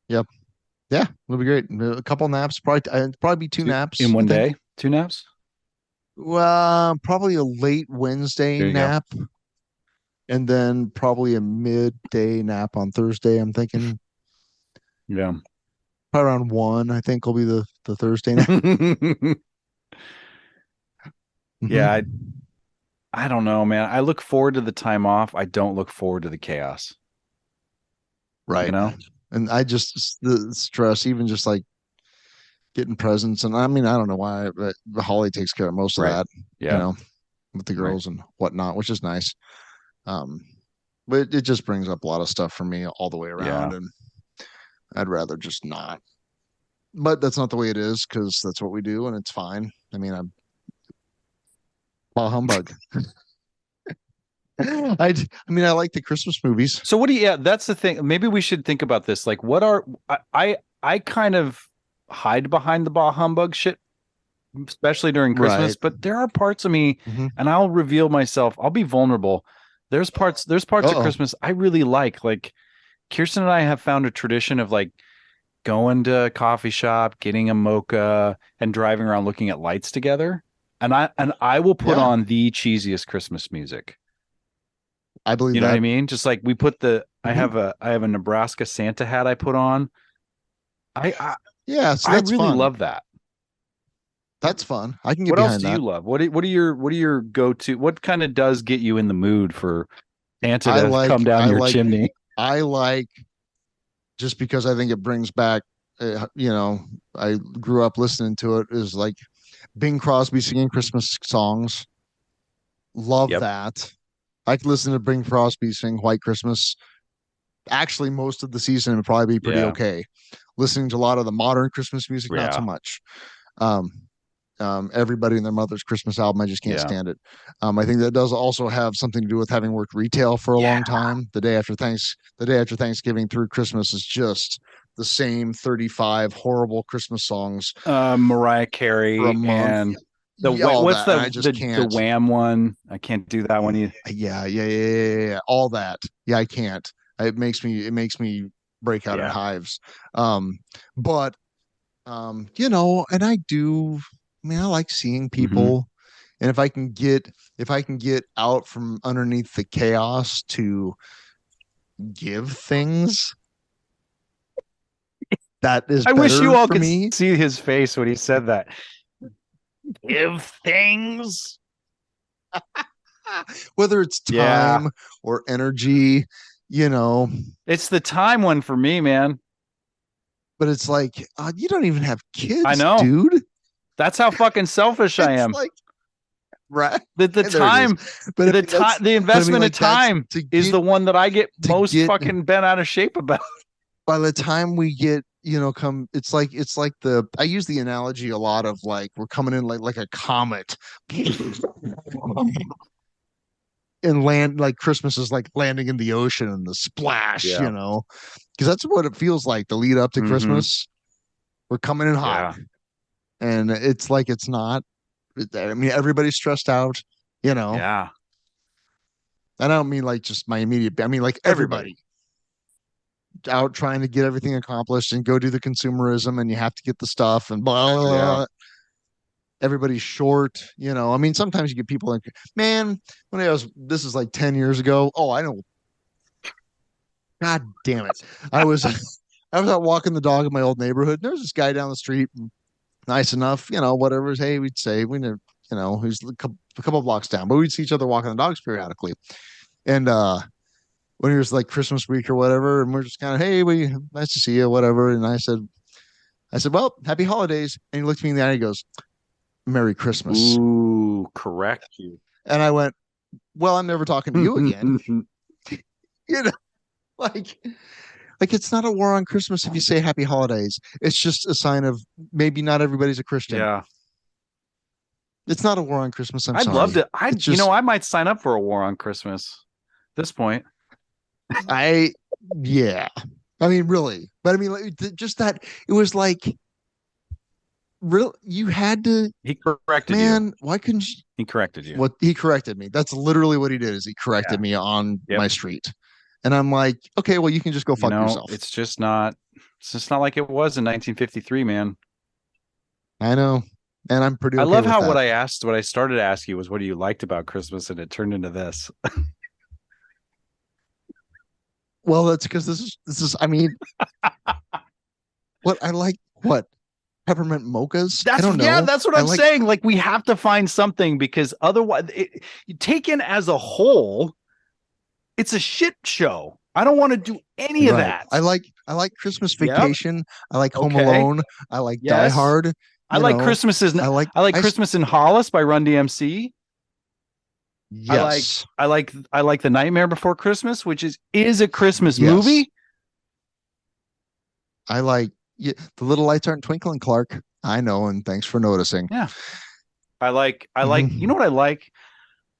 Yep. Yeah, it'll be great. A couple naps, probably be two naps in one day. 2 naps. Well, probably a late Wednesday nap. And then probably a midday nap on Thursday, I'm thinking. Yeah. Probably around 1, I think, will be the Thursday nap. Yeah. I don't know, man. I look forward to the time off. I don't look forward to the chaos. Right. And the stress, even just like getting presents. And I mean, I don't know why, but Holly takes care of most of that. Yeah. With the girls and whatnot, which is nice. But it just brings up a lot of stuff for me all the way around, and I'd rather just not. But that's not the way it is, because that's what we do, and it's fine. I mean, I'm bah humbug. I mean, I like the Christmas movies. So what do you? Yeah, that's the thing. Maybe we should think about this. Like, what are I kind of hide behind the bah humbug shit, especially during Christmas. But there are parts of me, and I'll reveal myself. I'll be vulnerable. There's parts of Christmas I really like. Like, Kirsten and I have found a tradition of like going to a coffee shop, getting a mocha, and driving around looking at lights together. And I will put on the cheesiest Christmas music. I believe you know what I mean? Just like we put I have a Nebraska Santa hat I put on. I really fun. love that. That's fun. I can get what behind else do that. you love? What are your go-to? What kind of does get you in the mood for Santa to come down your chimney? I like, just because I think it brings back, I grew up listening to it, is like Bing Crosby singing Christmas songs. Love that. I could listen to Bing Crosby sing White Christmas actually most of the season and probably be pretty okay. Listening to a lot of the modern Christmas music, not so much. Everybody and their mother's Christmas album, I just can't stand it. I think that does also have something to do with having worked retail for a long time. The day after Thanksgiving through Christmas is just the same 35 horrible Christmas songs. Mariah Carey and the Wham one. I can't do that one either. Yeah. All that. Yeah, I can't. It makes me break out in hives. But and I like seeing people, and if I can get out from underneath the chaos to give things, that is better. I wish you all could see his face when he said that. Give things. Whether it's time or energy, it's the time one for me, man. But it's like, you don't even have kids. I know, dude. That's how fucking selfish I am. Like, right. The time, but the investment of time is the one that I get most fucking bent out of shape about. By the time we get, it's like I use the analogy a lot of like, we're coming in like a comet. And land, like Christmas is like landing in the ocean and the splash, because that's what it feels like, the lead up to Christmas. We're coming in hot. And it's like, it's not, I mean, everybody's stressed out, I don't mean like just my immediate, I mean like everybody out trying to get everything accomplished and go do the consumerism, and you have to get the stuff and blah, blah, blah. Everybody's short, I mean, sometimes you get people like, man, this is like 10 years ago. Oh, I know. God damn it. I was out walking the dog in my old neighborhood. And there was this guy down the street, nice enough, whatever. Hey, we'd say, we know, he's a couple blocks down, but we'd see each other walking the dogs periodically. And, when it was like Christmas week or whatever, and we're just kind of, hey, nice to see you, whatever. And I said, well, happy holidays. And he looked at me in the eye and he goes, Merry Christmas. Ooh, correct you. And I went, well, I'm never talking to you again. Like it's not a war on Christmas if you say happy holidays. It's just a sign of maybe not everybody's a Christian. Yeah. It's not a war on Christmas. I'd love to. I might sign up for a war on Christmas at this point. I mean, really. But I mean, like, just that it was like, real, you had to. He corrected you. Why couldn't you? He corrected you. What he corrected me. That's literally what he did. Is he corrected me on my street, and I'm like, okay, well, you can just go fuck yourself. It's just not like it was in 1953, man. I know, and I'm pretty. I love how what I started to ask you was, what do you liked about Christmas, and it turned into this. Well, that's because this is. I mean, what I like. What? Peppermint mochas? I don't know. Yeah, that's what I'm saying. Like, we have to find something, because otherwise, taken as a whole, it's a shit show. I don't want to do any of that. I like Christmas Vacation. I like Home Alone. I like Die Hard. I like Christmas Christmas in Hollis by Run DMC. Yes. I like The Nightmare Before Christmas, which is a Christmas movie. I like The Little Lights Aren't Twinkling, Clark. I know, and thanks for noticing. Yeah. I like you know what I like?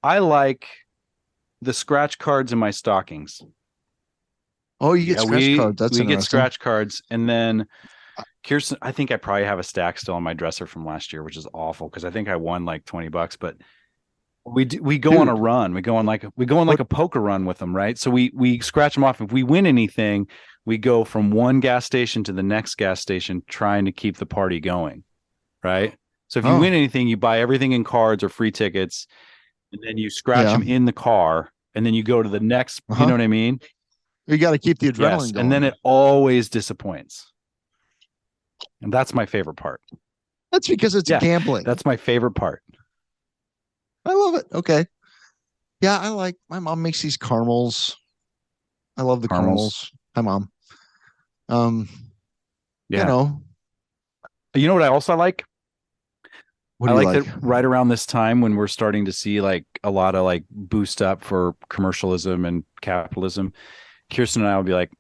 I like the scratch cards in my stockings. Oh, you get scratch cards. That's we get scratch cards, and then Kirsten, I think I probably have a stack still on my dresser from last year, which is awful because I think I won like $20, but we go on a run. We go on like a poker run with them, right? So we scratch them off. If we win anything, we go from one gas station to the next gas station, trying to keep the party going, right? So if you win anything, you buy everything in cards or free tickets, and then you scratch them in the car, and then you go to the next. You know what I mean? You got to keep the adrenaline going. And then it always disappoints. And that's my favorite part. That's because it's gambling. That's my favorite part. I love it. Okay. Yeah, I like, my mom makes these caramels. I love the caramels. Hi, Mom. You know what I also like? I like that right around this time when we're starting to see like a lot of like boost up for commercialism and capitalism, Kirsten and I will be like,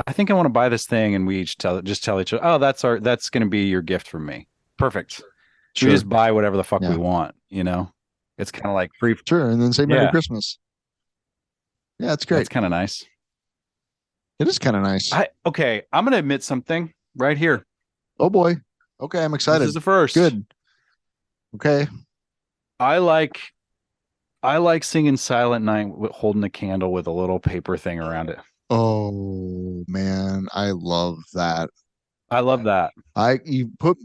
I think I want to buy this thing, and we each tell each other, oh, that's going to be your gift from me. Perfect. Sure. We just buy whatever the fuck we want, you know? It's kind of like free. Sure. And then say Merry Christmas. Yeah, it's great. It's kind of nice. It is kind of nice. Okay, I'm going to admit something right here. Oh boy. Okay, I'm excited. This is the first. Good. Okay. I like singing Silent Night holding a candle with a little paper thing around it. Oh man, I love that. I love that. You put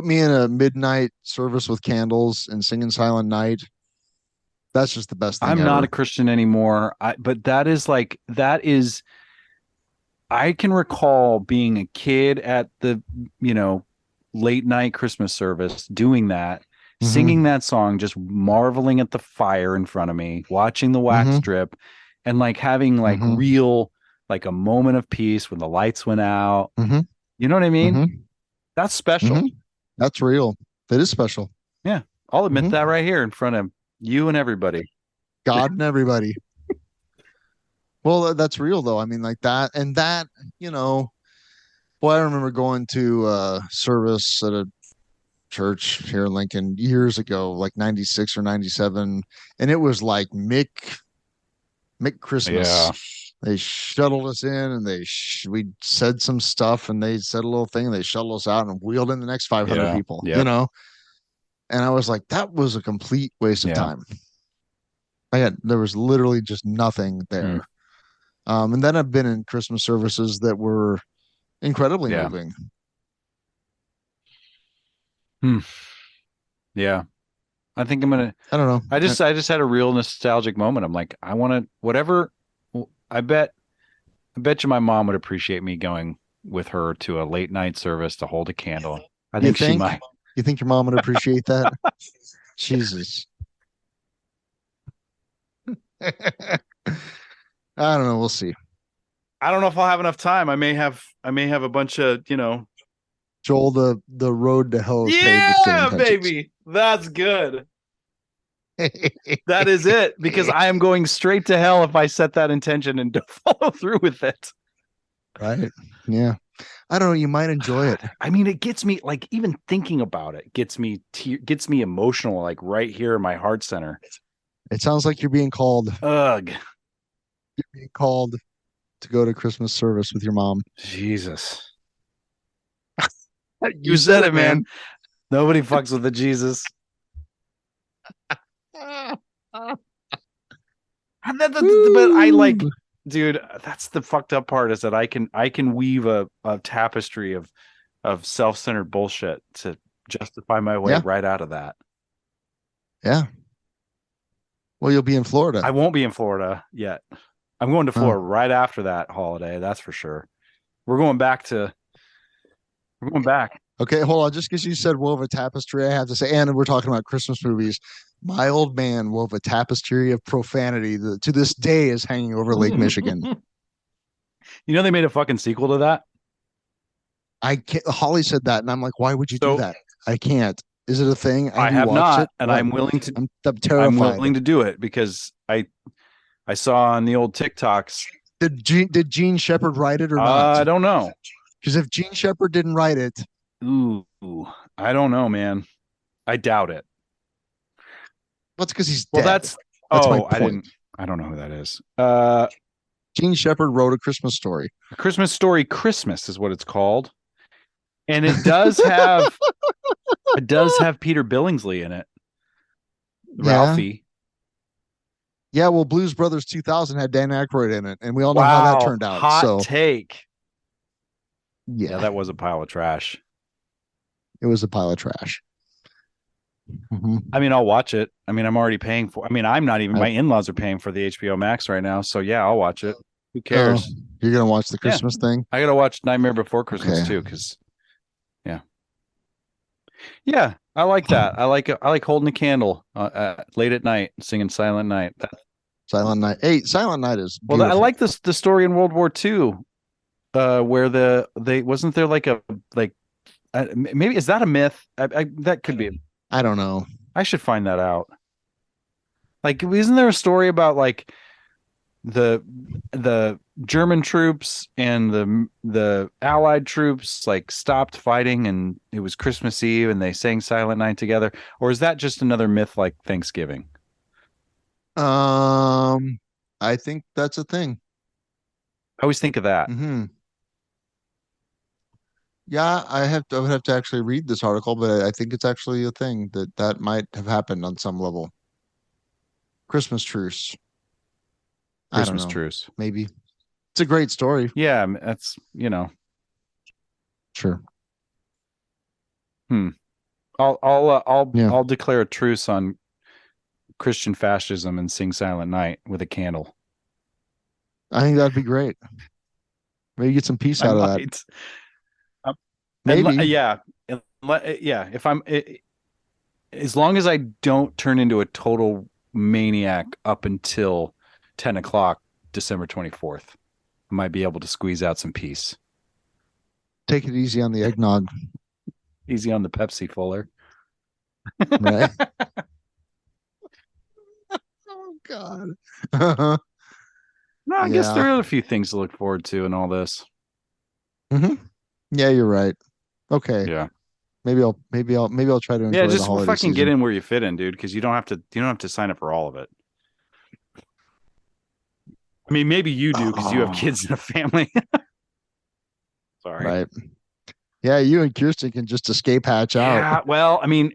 me in a midnight service with candles and singing Silent Night. That's just the best thing I'm ever. not a Christian anymore. But that is I can recall being a kid at the, late night Christmas service doing that, singing that song, just marveling at the fire in front of me, watching the wax drip, and like having like real, like a moment of peace when the lights went out. You know what I mean? That's special. That's real. That is special. Yeah. I'll admit that right here in front of you and everybody. God and everybody. Well, that's real though. I mean, like that, and that, well, I remember going to a service at a church here in Lincoln years ago, like 96 or 97. And it was like Mick Christmas. Yeah. They shuttled us in, and we said some stuff, and they said a little thing, and they shuttled us out and wheeled in the next 500 people, And I was like, that was a complete waste of time. There was literally just nothing there. And then I've been in Christmas services that were incredibly moving. Yeah. I think I don't know. I just had a real nostalgic moment. I'm like, I want to, whatever. I bet you my mom would appreciate me going with her to a late night service to hold a candle. I think she might. You think your mom would appreciate that? Jesus. I don't know. We'll see. I don't know if I'll have enough time. I may have a bunch of, Joel, the road to hell is paved with good intentions. Baby. That's good. That is it, because I am going straight to hell if I set that intention and don't follow through with it. Right. Yeah. I don't know. You might enjoy it. I mean, it gets me, like, even thinking about it gets me emotional, like right here in my heart center. It sounds like you're being called. Ugh. You're being called to go to Christmas service with your mom. Jesus. You said it, man. Nobody fucks with the Jesus. But I like, dude, that's the fucked up part, is that I can weave a tapestry of self-centered bullshit to justify my way right out of that. Yeah. Well, you'll be in Florida. I won't be in Florida yet. I'm going to Florida right after that holiday. That's for sure. We're going back. Okay, hold on. Just because you said wove a tapestry, I have to say, and we're talking about Christmas movies. My old man wove a tapestry of profanity that to this day is hanging over Lake Michigan. You know, they made a fucking sequel to that. I can't. Holly said that, and I'm like, why would you do that? I can't. Is it a thing? I have not, and I'm willing to. I'm terrified. I'm willing to do it because I saw on the old TikToks. Did Gene Shepard write it or not? I don't know. Because if Gene Shepard didn't write it, I don't know, man. I doubt it. Well, it's because he's dead. That's my point. I don't know who that is. Gene Shepard wrote A Christmas Story. A Christmas Story Christmas is what it's called. And it does have Peter Billingsley in it. Ralphie. Yeah, well, Blues Brothers 2000 had Dan Aykroyd in it, and we all know how that turned out. Hot take. Yeah, that was a pile of trash. It was a pile of trash. I mean, I'll watch it. I mean, I'm already paying for. I mean, I'm not even. My in-laws are paying for the HBO Max right now, so yeah, I'll watch it. Who cares? You're gonna watch the Christmas thing? I gotta watch Nightmare Before Christmas too, because yeah, I like that. I like holding a candle late at night, singing Silent Night. Silent Night. Hey, Silent Night is Well, I beautiful. like this the story in World War II, where they wasn't there like maybe is that a myth? That could be. I don't know. I should find that out. Like, isn't there a story about like the German troops and the Allied troops like stopped fighting and it was Christmas Eve and they sang Silent Night together? Or is that just another myth like Thanksgiving? I think that's a thing. I always think of that. Mm-hmm. Yeah, I would have to actually read this article, but I think it's actually a thing that might have happened on some level. Christmas truce. Christmas truce. Maybe. It's a great story. Yeah, that's, Sure. I'll declare a truce on Christian fascism and sing Silent Night with a candle. I think that'd be great. Maybe get some peace out of that. Maybe. Yeah. If as long as I don't turn into a total maniac up until 10 o'clock, December 24th, I might be able to squeeze out some peace. Take it easy on the eggnog. Easy on the Pepsi Fuller. Right. Oh, God. No, I guess there are a few things to look forward to in all this. Mm-hmm. Yeah, you're right. Okay. Yeah. Maybe I'll try to enjoy just the holiday fucking season. get in where you fit in, dude, because you don't have to sign up for all of it. I mean, maybe you do because you have kids and a family. Sorry. Right. Yeah, you and Kirsten can just escape hatch out. Yeah, well, I mean,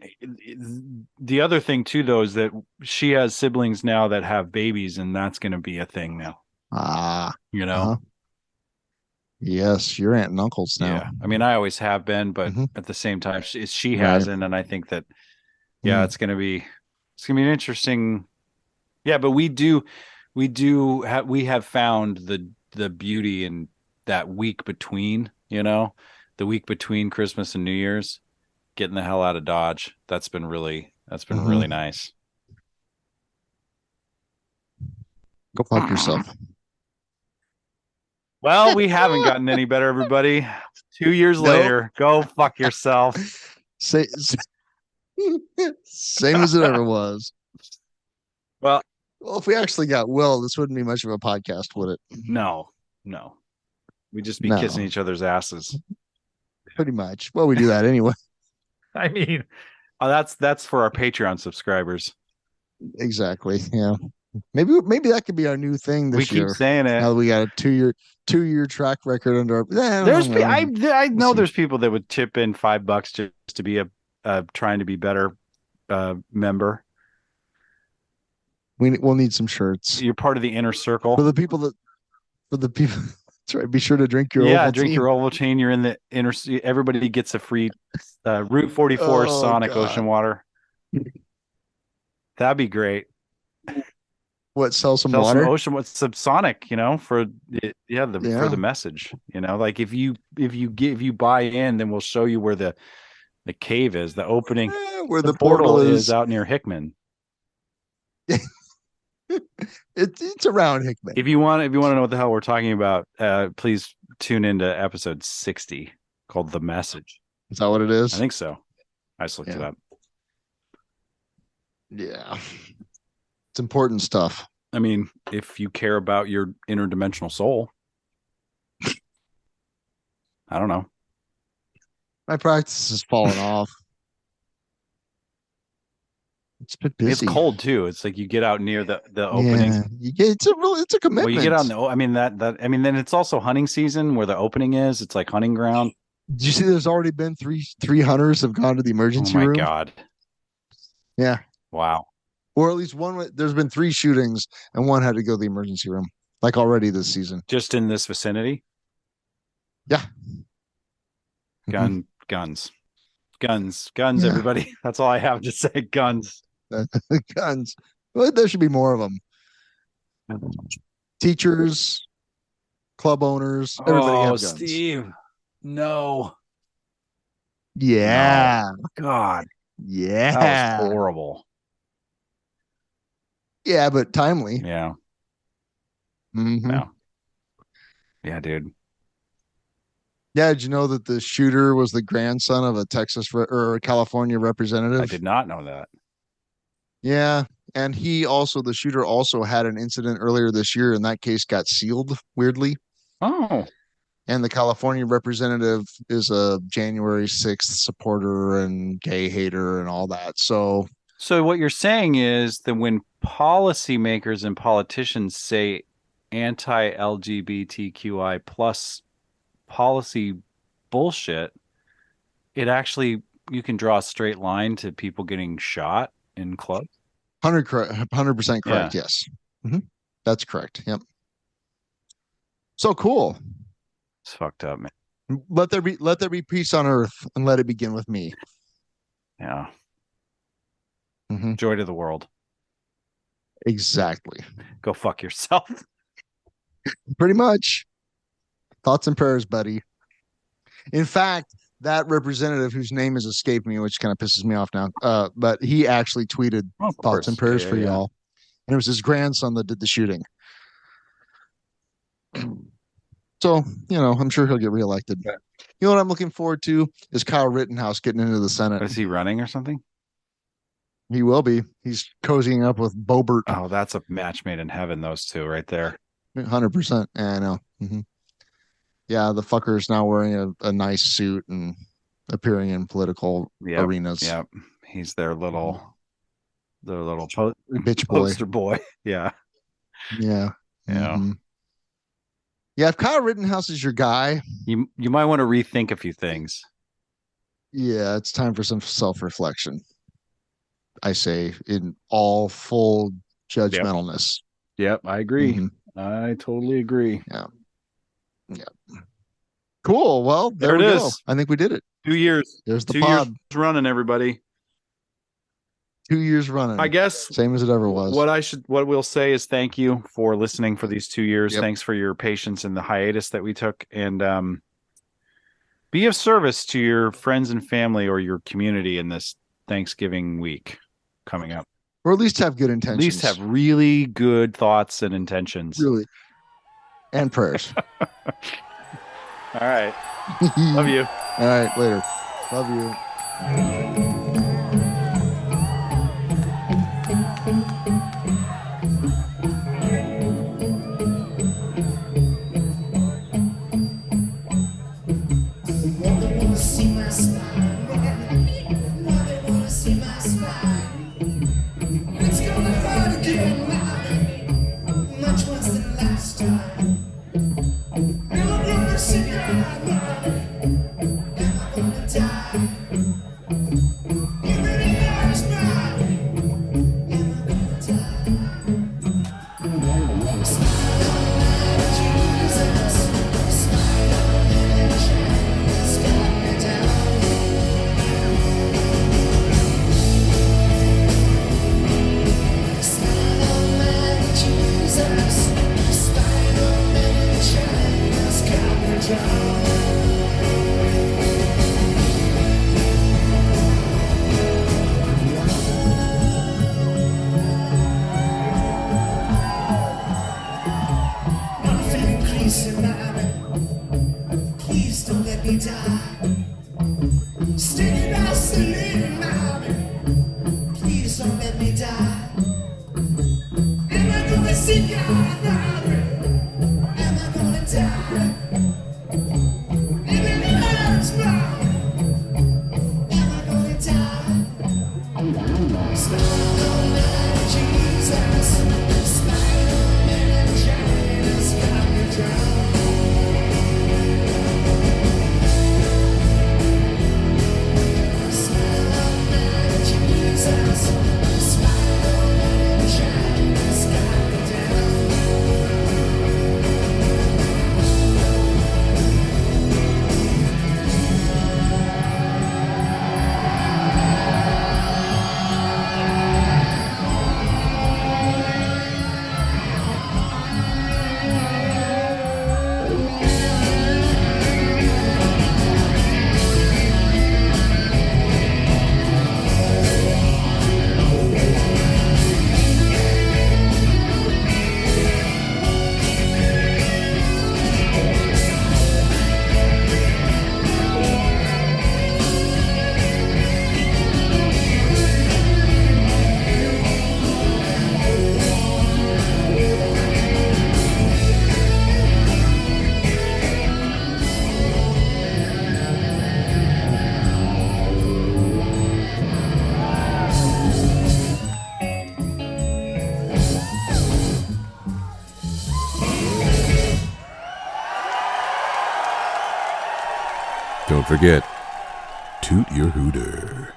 the other thing too, though, is that she has siblings now that have babies, and that's going to be a thing now. Yes, your aunt and uncles now. Yeah, I mean, I always have been, but at the same time, she hasn't, and I think that it's going to be an interesting. Yeah, but we have found the beauty in that week between, the week between Christmas and New Year's, getting the hell out of Dodge. That's been really nice. Go fuck yourself. Well, we haven't gotten any better, everybody. 2 years later, go fuck yourself. Same as it ever was. Well, if we actually got Will, this wouldn't be much of a podcast, would it? No. We'd just be kissing each other's asses. Pretty much. Well, we do that anyway. I mean, that's for our Patreon subscribers. Exactly. Yeah. Maybe that could be our new thing this year. We keep saying it. Now that we got a two-year track record under our. I know there's people that would chip in $5 just to be a trying to be better member. We'll need some shirts. You're part of the inner circle. For the people. That's right. Be sure to drink your drink your Ovaltine. You're in the inner. Everybody gets a free Route 44 Sonic Ocean Water. That'd be great. What, sell some water? Some ocean, what's some Sonic? For the message. Like if you buy in, then we'll show you where the cave is, the opening, where the portal is out near Hickman. It's around Hickman. If you want to know what the hell we're talking about, please tune into episode 60 called "The Message." Is that what it is? I think so. I just looked it up. Yeah, it's important stuff. I mean, if you care about your interdimensional soul, I don't know. My practice has fallen off. It's been busy. It's cold too. It's like you get out near the opening. Yeah, it's a commitment. Well, you get out then it's also hunting season where the opening is. It's like hunting ground. Did you see there's already been three hunters have gone to the emergency room? Oh my God. Yeah. Wow. Or at least one. There's been 3 shootings and one had to go to the emergency room, like already this season. Just in this vicinity? Yeah. Guns, Yeah. everybody. That's all I have to say. Guns. Guns. Well, there should be more of them. Teachers, club owners, everybody have guns. Steve, no. Yeah. No. God. Yeah. That was horrible. Yeah, but timely. Yeah. Mm-hmm. No. Yeah, dude. Yeah, did you know that the shooter was the grandson of a Texas or a California representative? I did not know that. Yeah, and the shooter also had an incident earlier this year, and that case got sealed weirdly. Oh. And the California representative is a January 6th supporter and gay hater and all that. So what you're saying is that when policymakers and politicians say anti-LGBTQI plus policy bullshit, it actually, you can draw a straight line to people getting shot in clubs. 100% correct. Yeah. Yes. Mm-hmm. That's correct. Yep. So cool. It's fucked up, man. Let there be peace on earth, and let it begin with me. Yeah. Mm-hmm. Joy to the world. Exactly. Go fuck yourself. Pretty much. Thoughts and prayers, buddy. In fact, that representative whose name has escaped me, which kind of pisses me off now, but he actually tweeted thoughts and prayers for y'all. And it was his grandson that did the shooting. So, I'm sure he'll get reelected. Okay. You know what I'm looking forward to is Kyle Rittenhouse getting into the Senate. Is he running or something? He will be. He's cozying up with Boebert. Oh, that's a match made in heaven, those two right there. 100%. Yeah, I know. Mm-hmm. Yeah, the fucker is now wearing a nice suit and appearing in political arenas. Yep. He's their little bitch poster boy. Yeah. Yeah. Yeah. Mm-hmm. Yeah, if Kyle Rittenhouse is your guy, you might want to rethink a few things. Yeah, it's time for some self-reflection. I say in all full judgmentalness. Yep, I agree. Mm-hmm. I totally agree. Yeah. Cool. Well, there it is. I think we did it. 2 years. There's the pod. 2 years running, everybody. 2 years running. I guess same as it ever was. What we'll say is thank you for listening for these 2 years. Yep. Thanks for your patience in the hiatus that we took, and be of service to your friends and family or your community in this Thanksgiving week coming up. Or at least have good intentions. At least have really good thoughts and intentions. Really. And prayers. All right. Love you. All right. Later. Love you. Don't forget, toot your hooter.